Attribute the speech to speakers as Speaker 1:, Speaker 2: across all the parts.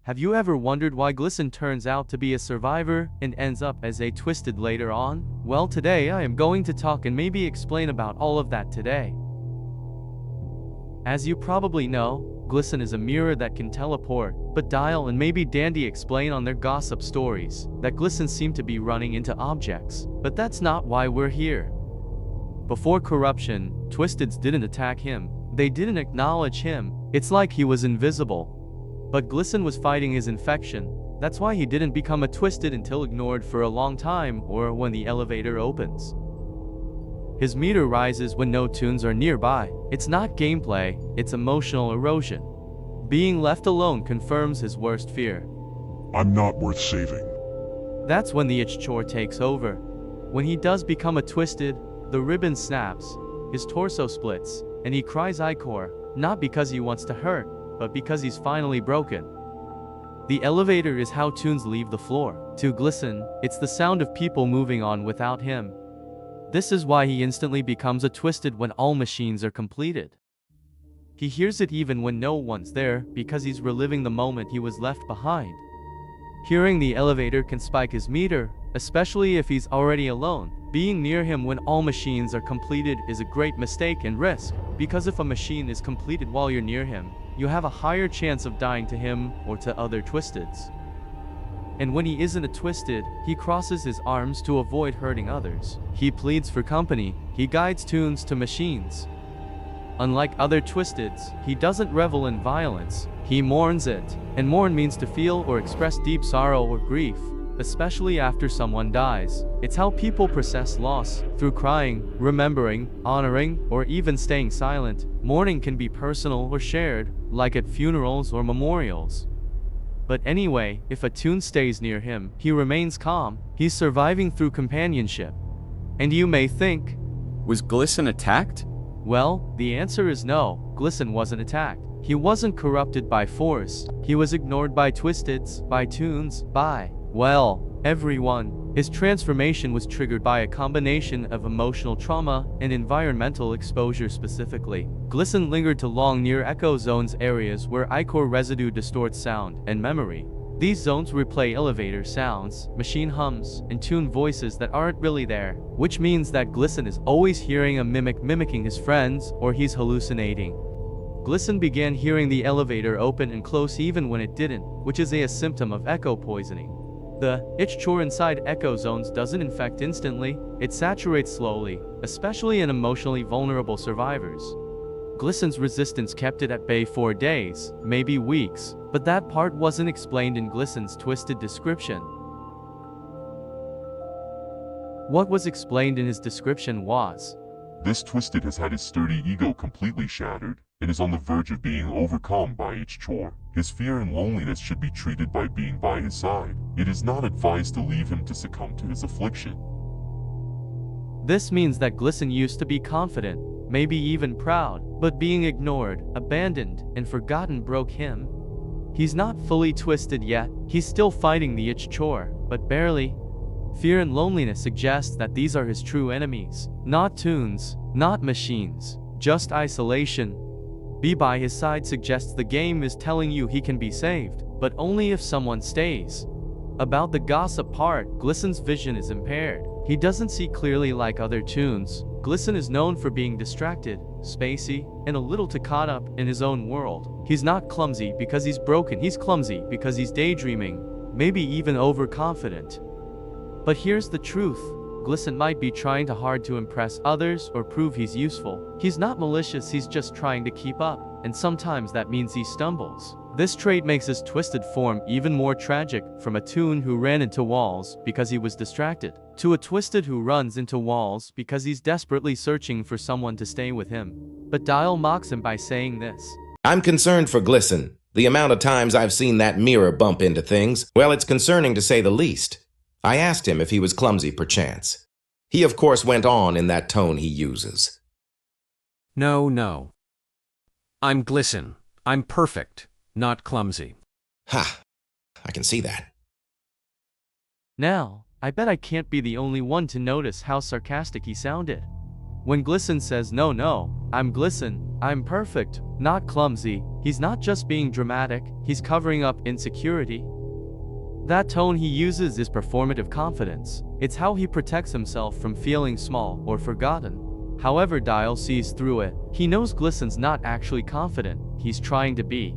Speaker 1: Have you ever wondered why Glisten turns out to be a survivor and ends up as a Twisted later on? Well, today I am going to talk and maybe explain about all of that today. As you probably know, Glisten is a mirror that can teleport, but Dial and maybe Dandy explain on their gossip stories that Glisten seemed to be running into objects, but that's not why we're here. Before corruption, Twisteds didn't attack him, they didn't acknowledge him, it's like he was invisible. But Glisten was fighting his infection, that's why he didn't become a Twisted until ignored for a long time or when the elevator opens. His meter rises when no tunes are nearby. It's not gameplay, it's emotional erosion. Being left alone confirms his worst fear.
Speaker 2: I'm not worth saving.
Speaker 1: That's when the itch chore takes over. When he does become a Twisted, the ribbon snaps, his torso splits, and he cries Ichor, not because he wants to hurt, but because he's finally broken. The elevator is how tunes leave the floor. To Glisten, it's the sound of people moving on without him. This is why he instantly becomes a Twisted when all machines are completed. He hears it even when no one's there, because he's reliving the moment he was left behind. Hearing the elevator can spike his meter, especially if he's already alone. Being near him when all machines are completed is a great mistake and risk, because if a machine is completed while you're near him, you have a higher chance of dying to him or to other Twisteds. And when he isn't a Twisted, he crosses his arms to avoid hurting others. He pleads for company, he guides tunes to machines. Unlike other Twisteds, he doesn't revel in violence, he mourns it. And mourn means to feel or express deep sorrow or grief, especially after someone dies. It's how people process loss, through crying, remembering, honoring, or even staying silent. Mourning can be personal or shared, like at funerals or memorials. But anyway, if a tune stays near him, he remains calm, he's surviving through companionship. And you may think,
Speaker 3: was Glisten attacked?
Speaker 1: Well, the answer is no, Glisten wasn't attacked. He wasn't corrupted by force, he was ignored by Twisteds, by tunes, by, well, everyone. His transformation was triggered by a combination of emotional trauma and environmental exposure specifically. Glisten lingered too long near echo zones, areas where Ichor residue distorts sound and memory. These zones replay elevator sounds, machine hums, and tune voices that aren't really there, which means that Glisten is always hearing a mimic mimicking his friends, or he's hallucinating. Glisten began hearing the elevator open and close even when it didn't, which is a symptom of echo poisoning. The itch chore inside echo zones doesn't infect instantly, it saturates slowly, especially in emotionally vulnerable survivors. Glisten's resistance kept it at bay for days, maybe weeks, but that part wasn't explained in Glisten's Twisted description. What was explained in his description was,
Speaker 2: This Twisted has had his sturdy ego completely shattered, and is on the verge of being overcome by its chore. His fear and loneliness should be treated by being by his side. It is not advised to leave him to succumb to his affliction.
Speaker 1: This means that Glisten used to be confident, maybe even proud, but being ignored, abandoned, and forgotten broke him. He's not fully Twisted yet, he's still fighting the itch chore, but barely. Fear and loneliness suggest that these are his true enemies, not tunes, not machines, just isolation. Be by his side suggests the game is telling you he can be saved, but only if someone stays. About the gossip part, Glisten's vision is impaired. He doesn't see clearly like other tunes. Glisten is known for being distracted, spacey, and a little too caught up in his own world. He's not clumsy because he's broken, he's clumsy because he's daydreaming, maybe even overconfident. But here's the truth. Glisten might be trying too hard to impress others or prove he's useful. He's not malicious, he's just trying to keep up, and sometimes that means he stumbles. This trait makes his Twisted form even more tragic, from a tune who ran into walls because he was distracted, to a Twisted who runs into walls because he's desperately searching for someone to stay with him. But Dial mocks him by saying this.
Speaker 4: I'm concerned for Glisten. The amount of times I've seen that mirror bump into things, well, it's concerning to say the least. I asked him if he was clumsy perchance. He of course went on in that tone he uses.
Speaker 5: No. I'm Glisten. I'm perfect, not clumsy.
Speaker 4: Ha! I can see that.
Speaker 1: Now, I bet I can't be the only one to notice how sarcastic he sounded. When Glisten says no, I'm Glisten, I'm perfect, not clumsy, he's not just being dramatic, he's covering up insecurity. That tone he uses is performative confidence. It's how he protects himself from feeling small or forgotten. However, Dial sees through it. He knows Glisten's not actually confident, he's trying to be.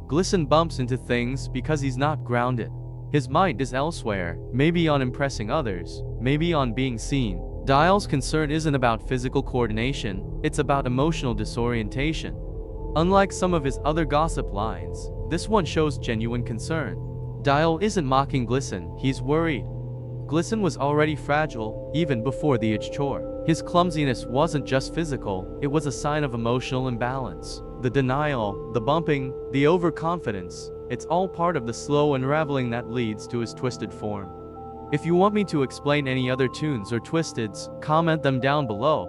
Speaker 1: Glisten bumps into things because he's not grounded. His mind is elsewhere, maybe on impressing others, maybe on being seen. Dial's concern isn't about physical coordination, it's about emotional disorientation. Unlike some of his other gossip lines, this one shows genuine concern. Dial isn't mocking Glisten, he's worried. Glisten was already fragile, even before the itch chore. His clumsiness wasn't just physical, it was a sign of emotional imbalance. The denial, the bumping, the overconfidence, it's all part of the slow unraveling that leads to his twisted form. If you want me to explain any other tunes or twisteds, comment them down below.